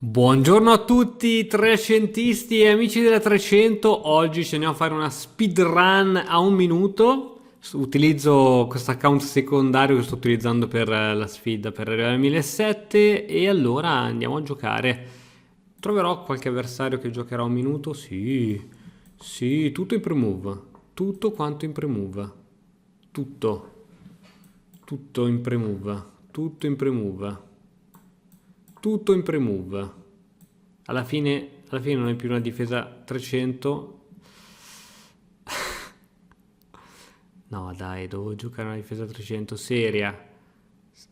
Buongiorno a tutti trecentisti e amici della 300. Oggi ci andiamo a fare una speedrun a un minuto. Utilizzo questo account secondario che sto utilizzando per la sfida per arrivare al 1700 e allora andiamo a giocare. Troverò qualche avversario che giocherà un minuto? Sì, sì, tutto in pre-move. Tutto quanto in pre-move. Tutto, tutto in pre-move. Tutto in pre-move. Tutto in pre-move. Alla fine non è più una difesa 300. No, dai, devo giocare una difesa 300 seria.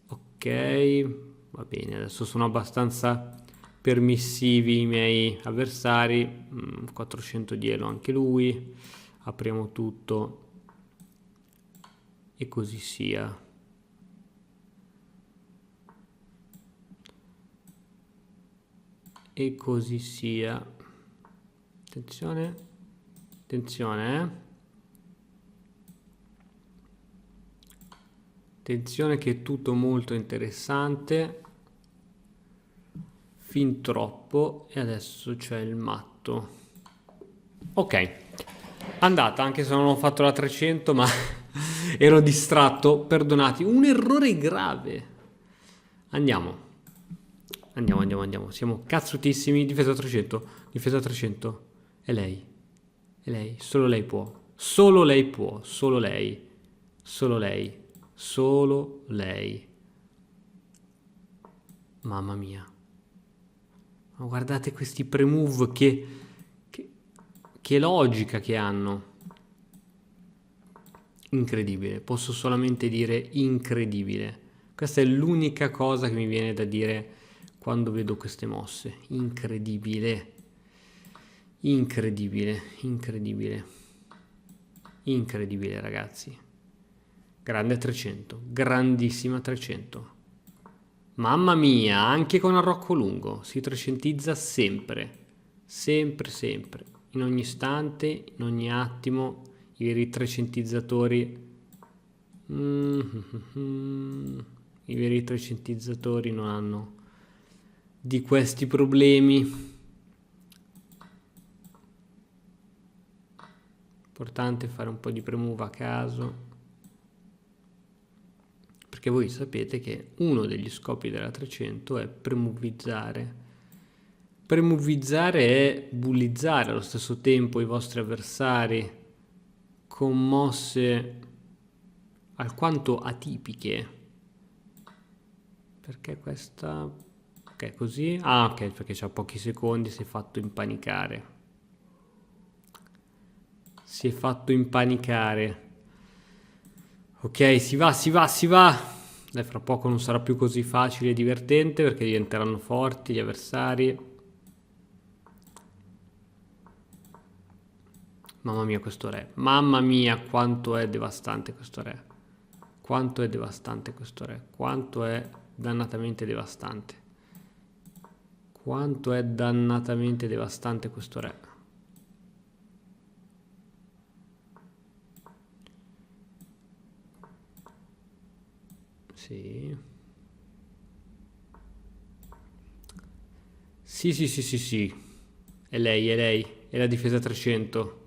Ok, va bene, adesso sono abbastanza permissivi i miei avversari. 400 di elo anche lui. Apriamo tutto e così sia. E così sia. Attenzione, attenzione, Attenzione che è tutto molto interessante. Fin troppo. E adesso c'è il matto. Ok, andata, anche se non ho fatto la 300, ma ero distratto, perdonati. Un errore grave. Andiamo. Andiamo. Siamo cazzutissimi. Difesa 300. Difesa 300. È lei. È lei. Solo lei può. Solo lei può. Solo lei. Solo lei. Solo lei. Mamma mia. Ma guardate questi pre-move che logica che hanno. Incredibile. Posso solamente dire incredibile. Questa è l'unica cosa che mi viene da dire quando vedo queste mosse. Incredibile. Incredibile. Incredibile. Incredibile, ragazzi. Grande 300. Grandissima 300. Mamma mia, anche con arrocco lungo. Si trecentizza sempre. Sempre, sempre. In ogni istante, in ogni attimo. I veri trecentizzatori. I veri trecentizzatori non hanno di questi problemi. Importante fare un po' di premove a caso, perché voi sapete che uno degli scopi della 300 è premovizzare. Premovizzare è bullizzare allo stesso tempo i vostri avversari con mosse alquanto atipiche. Perché questa... ok, così? Ah, ok, perché c'ha pochi secondi, si è fatto impanicare. Si è fatto impanicare. Ok, si va. Dai, fra poco non sarà più così facile e divertente perché diventeranno forti gli avversari. Mamma mia questo re. Mamma mia quanto è devastante questo re. Quanto è devastante questo re. Quanto è dannatamente devastante. Quanto è dannatamente devastante questo re. Sì. Sì. È lei. È la difesa 300.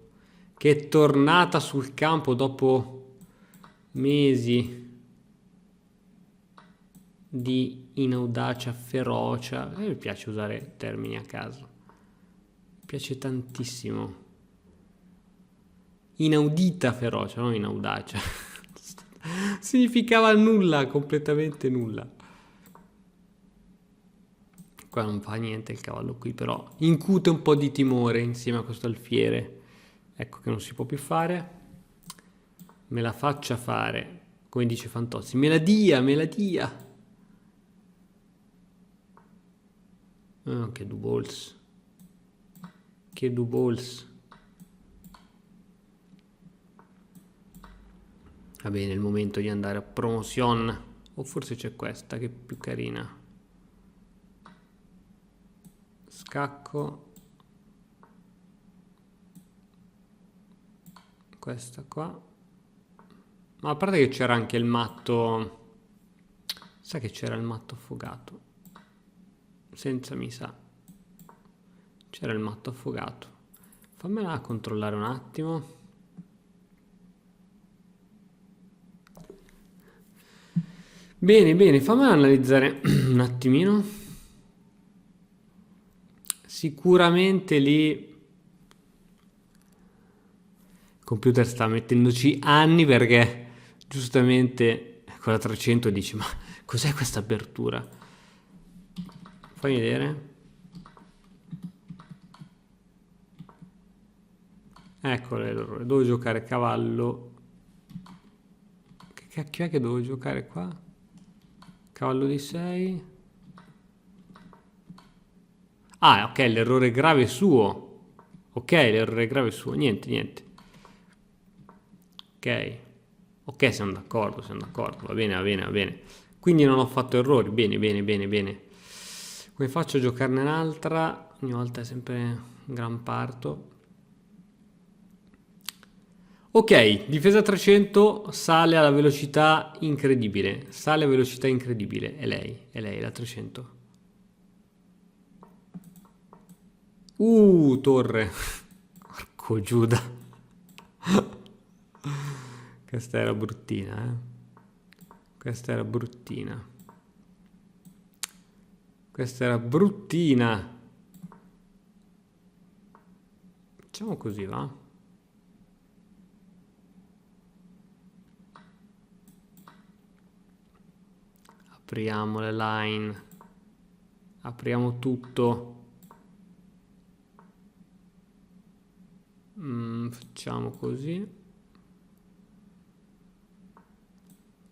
Che è tornata sul campo dopo mesi di inaudacia, ferocia. A me piace usare termini a caso. Mi piace tantissimo. Inaudita ferocia, non inaudacia. Significava nulla, completamente nulla. Qua non fa niente il cavallo qui, però incute un po' di timore insieme a questo alfiere. Ecco che non si può più fare. Me la faccia fare, come dice Fantozzi. Me la dia. Oh, che dubols. Che dubols. Va bene, è il momento di andare a promotion. O forse c'è questa che è più carina. Scacco. Questa qua. Ma a parte che c'era anche il matto. Sa che c'era il matto affogato? Senza mi sa. C'era il matto affogato. Fammela controllare un attimo. Bene, bene, fammela analizzare un attimino. Sicuramente lì il computer sta mettendoci anni perché giustamente con la 300 dici ma cos'è questa apertura? Fai vedere. Ecco l'errore, devo giocare cavallo. Che cacchio è che devo giocare qua? Cavallo di 6. Ah, ok, l'errore grave è suo. Ok, l'errore grave è suo. Niente, niente. Ok. Ok, siamo d'accordo, siamo d'accordo. Va bene, va bene, va bene. Quindi non ho fatto errori. Bene, bene, bene, bene. Come faccio a giocarne un'altra? Ogni volta è sempre un gran parto. Ok, difesa 300 sale alla velocità incredibile. Sale a velocità incredibile. È lei la 300. Torre. Porco Giuda. Questa era bruttina, eh. Questa era bruttina. Questa era bruttina. Facciamo così, va? Apriamo le line. Apriamo tutto. Facciamo così.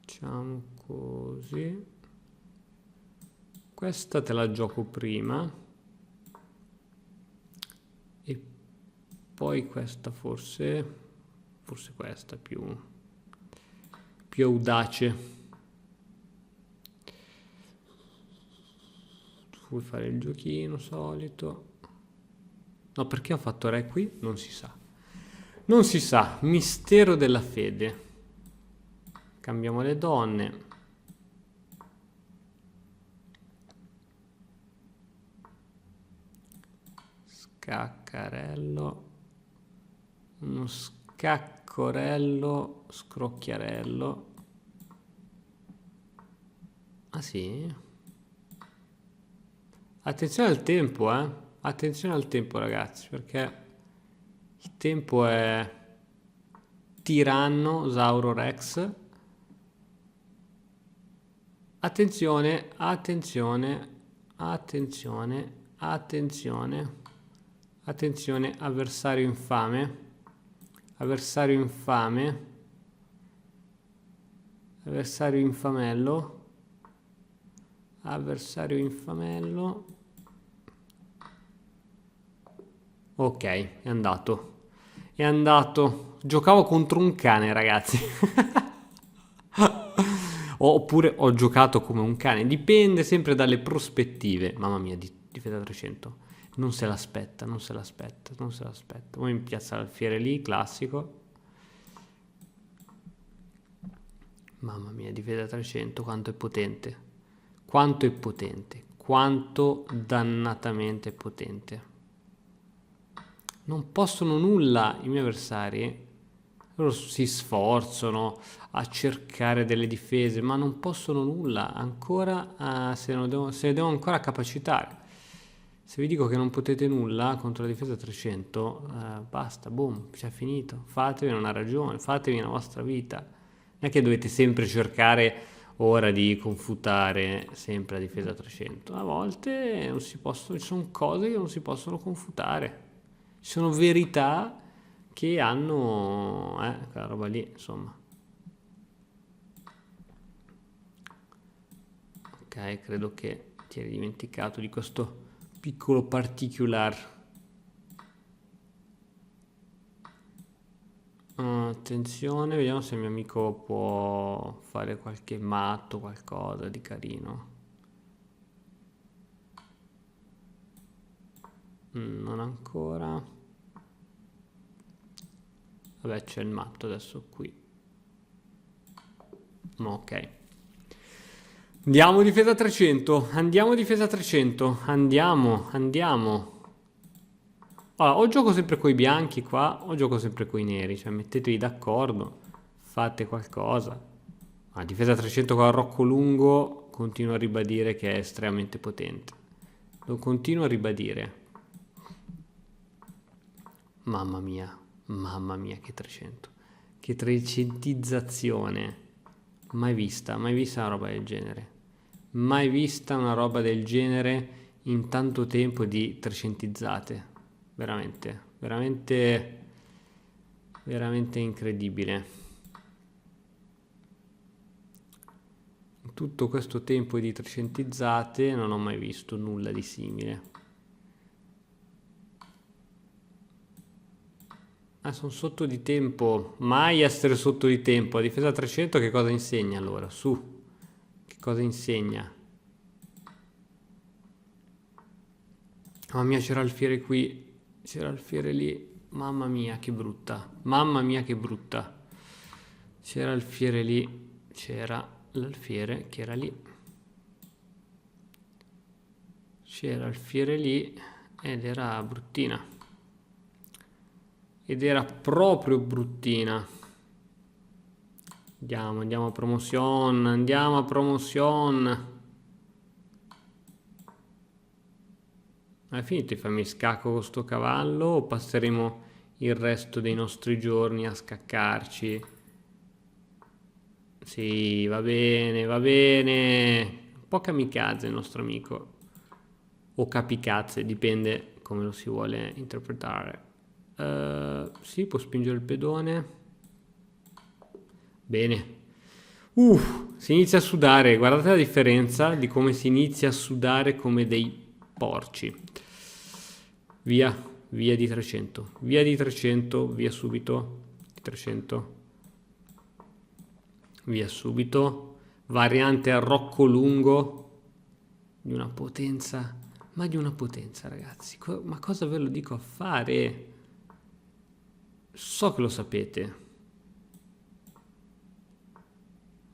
Facciamo così. Questa te la gioco prima. E poi questa forse questa più audace. Vuoi fare il giochino solito? No, perché ho fatto re qui? Non si sa. Non si sa. Mistero della fede. Cambiamo le donne. Scaccarello. Uno scaccorello. Scrocchiarello. Ah sì? Attenzione al tempo, eh. Attenzione al tempo, ragazzi, perché il tempo è tiranno, Sauro Rex. Attenzione, attenzione, attenzione, attenzione, attenzione, avversario infame, avversario infame, avversario infamello, avversario infamello. Ok, è andato. È andato. Giocavo contro un cane, ragazzi. Oppure ho giocato come un cane. Dipende sempre dalle prospettive. Mamma mia, difesa 300. Non se l'aspetta, non se l'aspetta, non se l'aspetta. Poi in piazza l'alfiere lì, classico. Mamma mia, difesa 300, quanto è potente. Quanto è potente. Quanto dannatamente potente. Non possono nulla i miei avversari. Loro si sforzano a cercare delle difese, ma non possono nulla. Ancora se ne devono ancora capacitare. Se vi dico che non potete nulla contro la difesa 300, basta, boom, c'è finito. Fatevi una ragione, fatevi una vostra vita. Non è che dovete sempre cercare ora di confutare sempre la difesa 300. A volte non si possono, ci sono cose che non si possono confutare. Ci sono verità che hanno quella roba lì, insomma. Ok, credo che ti eri dimenticato di questo piccolo particular. Attenzione, vediamo se il mio amico può fare qualche matto, qualcosa di carino. Non ancora. Vabbè, c'è il matto adesso qui. Ok. Andiamo difesa 300. Andiamo difesa 300. Andiamo, andiamo. Allora, o gioco sempre coi bianchi qua, o gioco sempre coi neri, cioè mettetevi d'accordo, fate qualcosa. La difesa 300 con il Rocco lungo, continuo a ribadire che è estremamente potente. Lo continuo a ribadire. Mamma mia che 300. Che trecentizzazione. Mai vista una roba del genere. Mai vista una roba del genere in tanto tempo di trecentizzate. Veramente, veramente, veramente incredibile. In tutto questo tempo di trecentizzate non ho mai visto nulla di simile. Ah, sono sotto di tempo. Mai essere sotto di tempo. A difesa 300 che cosa insegna allora? Su. Che cosa insegna? Mamma mia, c'era Alfiere qui. C'era Alfiere lì. Mamma mia, che brutta. Mamma mia, che brutta. C'era Alfiere lì. C'era l'Alfiere che era lì. C'era Alfiere lì ed era bruttina. Ed era proprio bruttina. Andiamo a promotion, andiamo a promotion. Hai finito di farmi scacco con sto cavallo o passeremo il resto dei nostri giorni a scaccarci? Sì, va bene, va bene. Un po' kamikaze il nostro amico. O capicazze, dipende come lo si vuole interpretare. Sì, può spingere il pedone. Bene. Si inizia a sudare. Guardate la differenza di come si inizia a sudare come dei porci. Via, via di 300. Via di 300, via subito. Di 300. Via subito. Variante a Rocco lungo. Di una potenza. Ma di una potenza, ragazzi. Ma cosa ve lo dico a fare? So che lo sapete.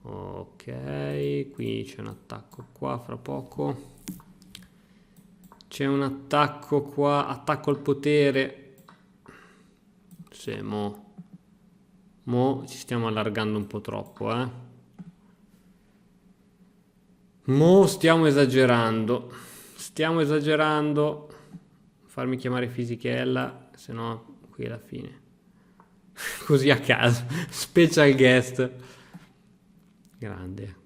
Ok, qui c'è un attacco qua fra poco. C'è un attacco qua, attacco al potere. Sì, mo ci stiamo allargando un po' troppo, eh. Mo stiamo esagerando. Stiamo esagerando. Farmi chiamare Fisichella, se no qui è la fine. Così a caso. Special guest. Grande.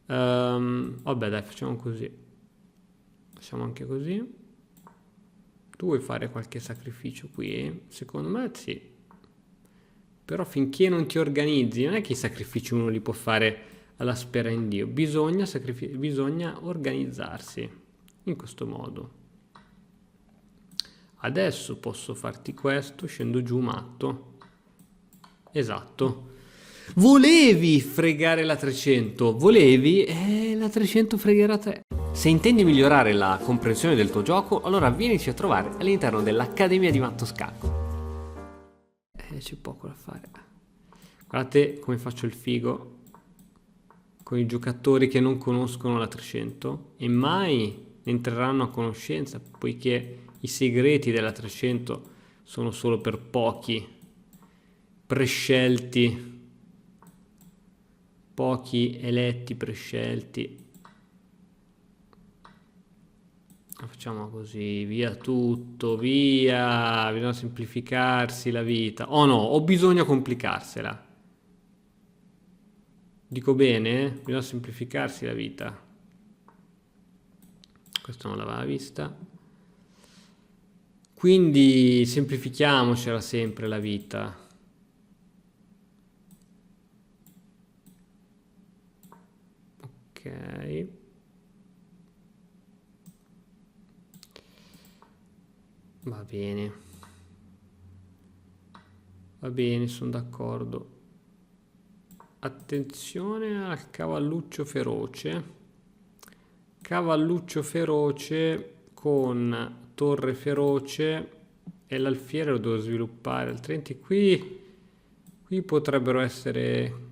Vabbè, dai, facciamo così. Facciamo anche così. Tu vuoi fare qualche sacrificio qui? Secondo me sì. Però finché non ti organizzi, non è che i sacrifici uno li può fare alla spera in Dio. Bisogna organizzarsi in questo modo. Adesso posso farti questo, scendo giù matto. Esatto. Volevi fregare la 300, volevi, la 300 fregherà te. Se intendi migliorare la comprensione del tuo gioco, allora vienici a trovare all'interno dell'Accademia di Matto Scacco. C'è poco da fare. Guardate come faccio il figo con i giocatori che non conoscono la 300 e mai ne entreranno a conoscenza, poiché i segreti della 300 sono solo per pochi prescelti, pochi eletti prescelti. Facciamo così, via tutto, via, bisogna semplificarsi la vita. Oh no, ho bisogno complicarsela. Dico bene? Bisogna semplificarsi la vita. Questo non l'aveva vista. Quindi semplifichiamocela sempre la vita. Ok. Va bene, sono d'accordo. Attenzione al cavalluccio feroce. Cavalluccio feroce con torre feroce e l'alfiere lo devo sviluppare, altrimenti qui potrebbero essere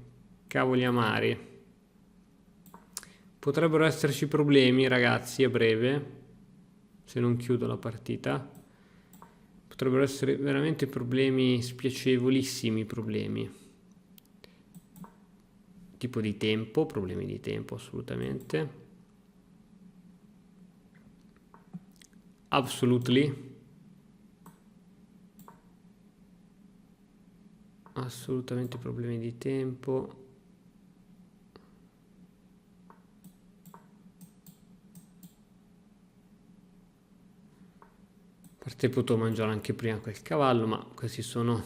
cavoli amari. Potrebbero esserci problemi, ragazzi, a breve, se non chiudo la partita. Potrebbero essere veramente problemi spiacevolissimi, problemi. Tipo di tempo, problemi di tempo assolutamente. Absolutely. Assolutamente problemi di tempo. A parte potevo mangiare anche prima quel cavallo, ma questi sono...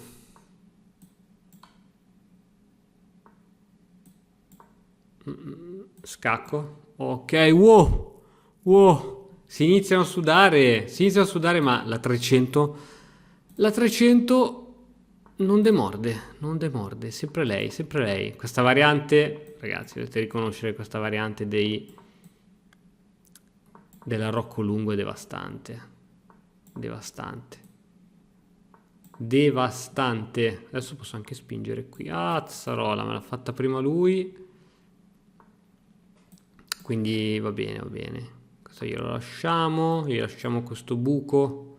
Scacco. Ok, wow. Wow. Si iniziano a sudare, ma la 300... La 300 non demorde, sempre lei, sempre lei. Questa variante, ragazzi, dovete riconoscere questa variante della Rocco Lungo è devastante. Devastante. Devastante. Adesso posso anche spingere qui. Ah, zzarola, me l'ha fatta prima lui. Quindi va bene, va bene. Questo glielo lasciamo. Gli lasciamo questo buco.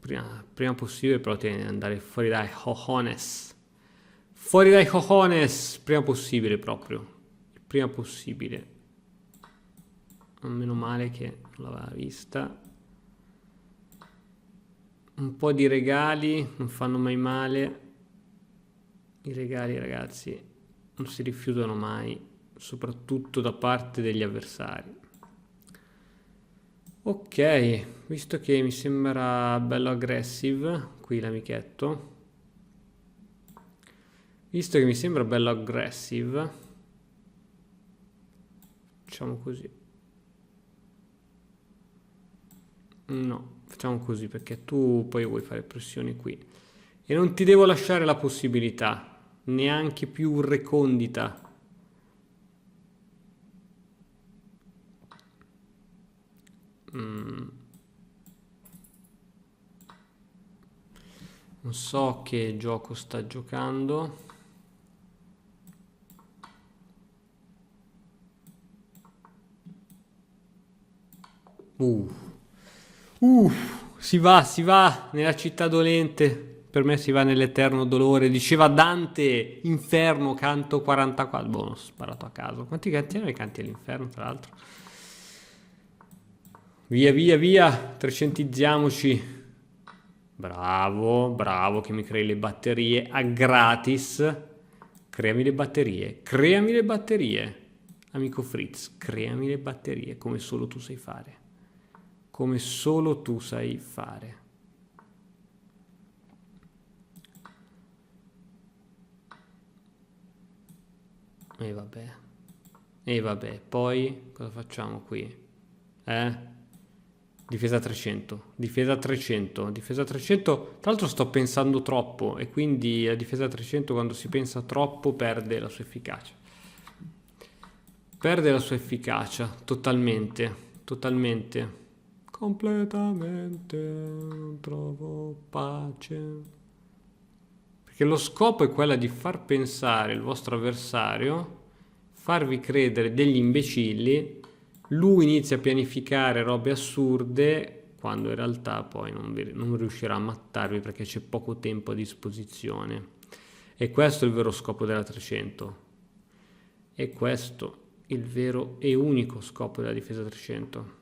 Prima possibile, però devi andare fuori dai cojones. Fuori dai cojones. Prima possibile proprio. Prima possibile. Meno male che non l'aveva vista. Un po' di regali non fanno mai male. I regali, ragazzi, non si rifiutano mai, soprattutto da parte degli avversari. Ok, visto che mi sembra bello aggressive, qui l'amichetto. Visto che mi sembra bello aggressive, facciamo così. No, facciamo così perché tu poi vuoi fare pressioni qui. E non ti devo lasciare la possibilità, neanche più recondita. Non so che gioco sta giocando. Si va nella città dolente. Per me si va nell'eterno dolore. Diceva Dante, inferno, canto 44. Boh, ho sparato a caso. Quanti canti erano i canti all'inferno, tra l'altro? Via, via, via. Trecentizziamoci. Bravo, bravo che mi crei le batterie a gratis. Creami le batterie. Creami le batterie. Amico Fritz, creami le batterie come solo tu sai fare. Come solo tu sai fare. E vabbè, poi cosa facciamo qui? Difesa 300, difesa 300, difesa 300. Tra l'altro sto pensando troppo e quindi la difesa 300 quando si pensa troppo perde la sua efficacia. Perde la sua efficacia, totalmente, totalmente. Completamente non trovo pace. Perché lo scopo è quello di far pensare il vostro avversario, farvi credere degli imbecilli, lui inizia a pianificare robe assurde, quando in realtà poi non riuscirà a mattarvi perché c'è poco tempo a disposizione. E questo è il vero scopo della 300. E questo il vero e unico scopo della difesa 300.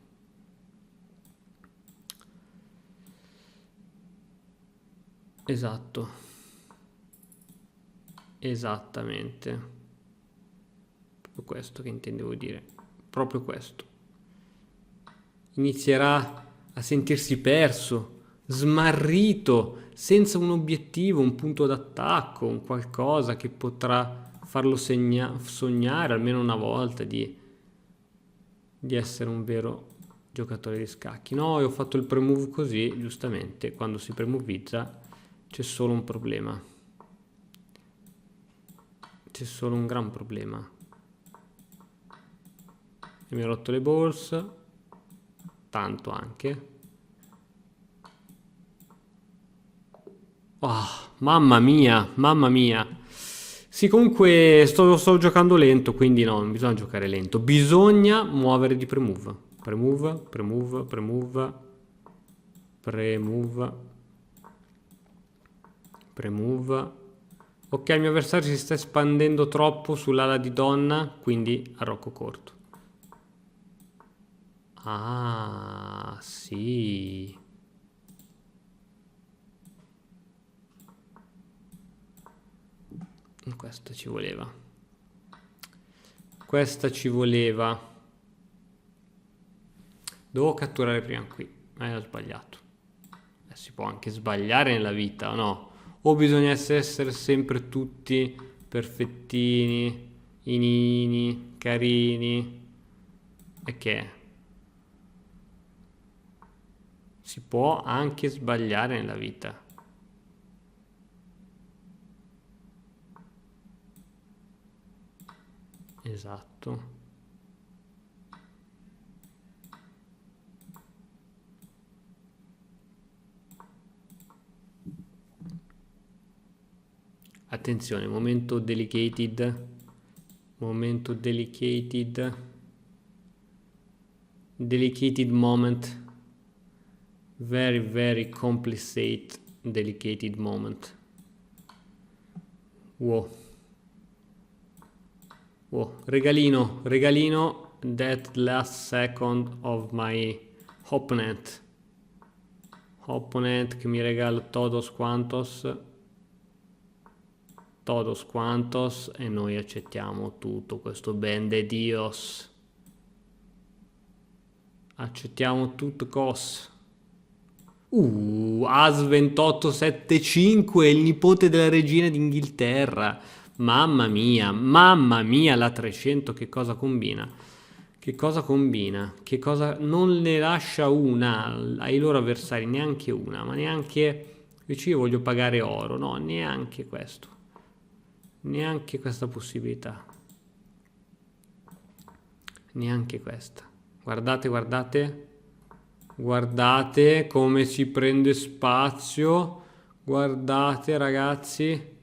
Esatto. Esattamente. Proprio questo che intendevo dire. Proprio questo. Inizierà a sentirsi perso, smarrito, senza un obiettivo, un punto d'attacco, un qualcosa che potrà farlo sognare almeno una volta di essere un vero giocatore di scacchi. No, io ho fatto il pre-move così, giustamente, quando si premovizza c'è solo un problema. C'è solo un gran problema. E mi ho rotto le borse, tanto anche. Oh, mamma mia, mamma mia. Sì, comunque sto giocando lento, quindi no, non bisogna giocare lento. Bisogna muovere di pre-move. Premove, premove, premove, premove, premove. Ok, il mio avversario si sta espandendo troppo sull'ala di donna, quindi arrocco corto. Ah, sì. Questa ci voleva. Questa ci voleva. Devo catturare prima qui. Ho sbagliato. Si può anche sbagliare nella vita, o no? O bisogna essere sempre tutti perfettini, inini, carini. E che? Si può anche sbagliare nella vita. Esatto. Attenzione, momento delicated. Momento delicated. Delicated moment. Very, very complicated, delicated moment. Wow. Wow. Regalino, regalino. That last second of my opponent. Opponent che mi regala todos quantos. Todos quantos. E noi accettiamo tutto questo ben de Dios. Accettiamo tutto cos. As 2875, il nipote della regina d'Inghilterra. Mamma mia, la 300 che cosa combina? Che cosa combina? Che cosa non ne lascia una ai loro avversari, neanche una, ma neanche invece io voglio pagare oro, no, neanche questo. Neanche questa possibilità. Neanche questa. Guardate, guardate. Guardate come si prende spazio. Guardate ragazzi.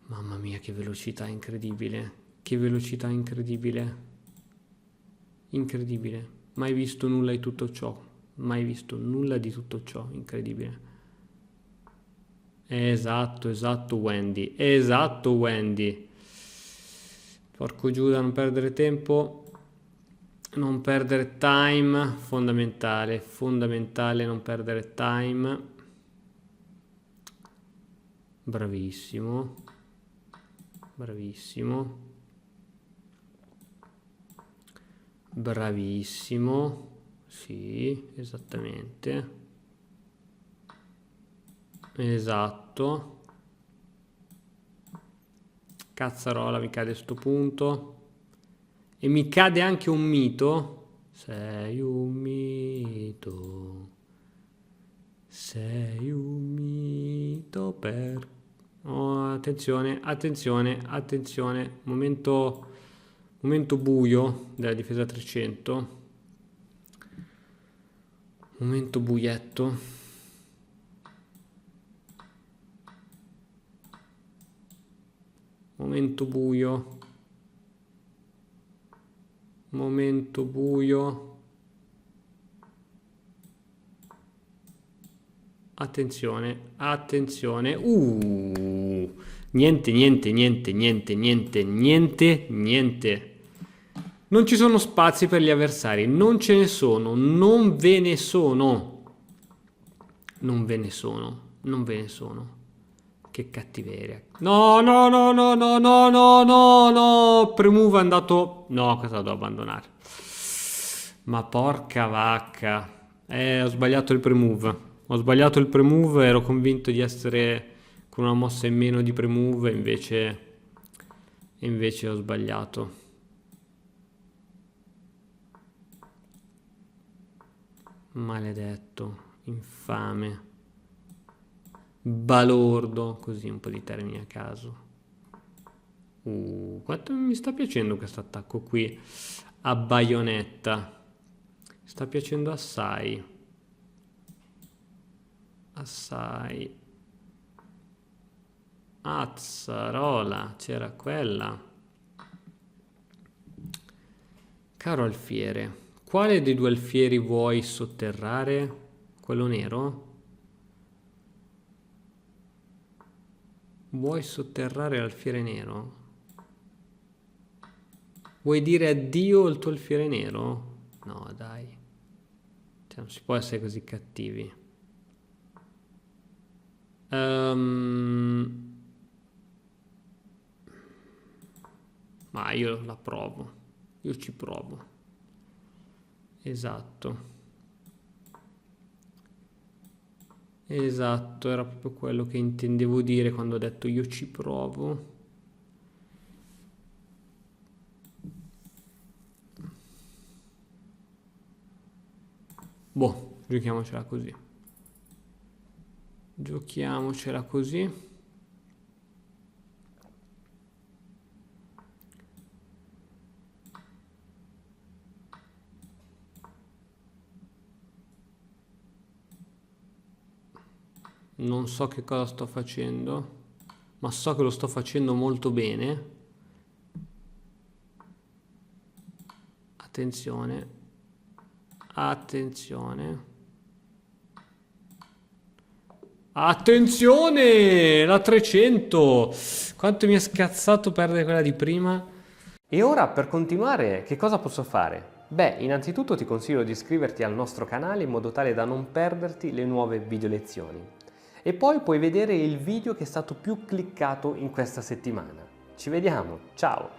Mamma mia, che velocità incredibile. Che velocità incredibile. Incredibile. Mai visto nulla di tutto ciò. Mai visto nulla di tutto ciò. Incredibile. Esatto, esatto Wendy. Esatto Wendy. Porco Giuda, non perdere tempo. Non perdere time, fondamentale, fondamentale non perdere time. Bravissimo, bravissimo, bravissimo, sì, esattamente, esatto. Cazzarola, mi cade sto punto. E mi cade anche un mito. Sei un mito. Sei un mito per... Oh, attenzione, attenzione, attenzione. Momento buio della difesa 300. Momento buietto. Momento buio. Momento buio. Attenzione, attenzione. Niente, niente, niente, niente, niente, niente, niente. Non ci sono spazi per gli avversari, non ce ne sono, non ve ne sono. Non ve ne sono, non ve ne sono. Che cattiveria. No, no, no, no, no, no, no, no, no. Premove è andato... No, questa la devo abbandonare. Ma porca vacca. Ho sbagliato il premove. Ho sbagliato il premove, ero convinto di essere con una mossa in meno di premove, invece ho sbagliato. Maledetto, infame. Balordo, così un po' di termini a caso. Quanto mi sta piacendo questo attacco qui a baionetta. Sta piacendo assai. Assai. Azzarola, c'era quella. Caro alfiere, quale dei due alfieri vuoi sotterrare? Quello nero? Vuoi sotterrare l'alfiere nero? Vuoi dire addio al tuo alfiere nero? No, dai. Cioè, non si può essere così cattivi. Ma io la provo. Io ci provo. Esatto. Esatto, era proprio quello che intendevo dire quando ho detto io ci provo. Boh, giochiamocela così. Giochiamocela così. Non so che cosa sto facendo, ma so che lo sto facendo molto bene. Attenzione. Attenzione. Attenzione! La 300! Quanto mi è scazzato perdere quella di prima. E ora per continuare che cosa posso fare? Beh, innanzitutto ti consiglio di iscriverti al nostro canale in modo tale da non perderti le nuove video lezioni. E poi puoi vedere il video che è stato più cliccato in questa settimana. Ci vediamo, ciao!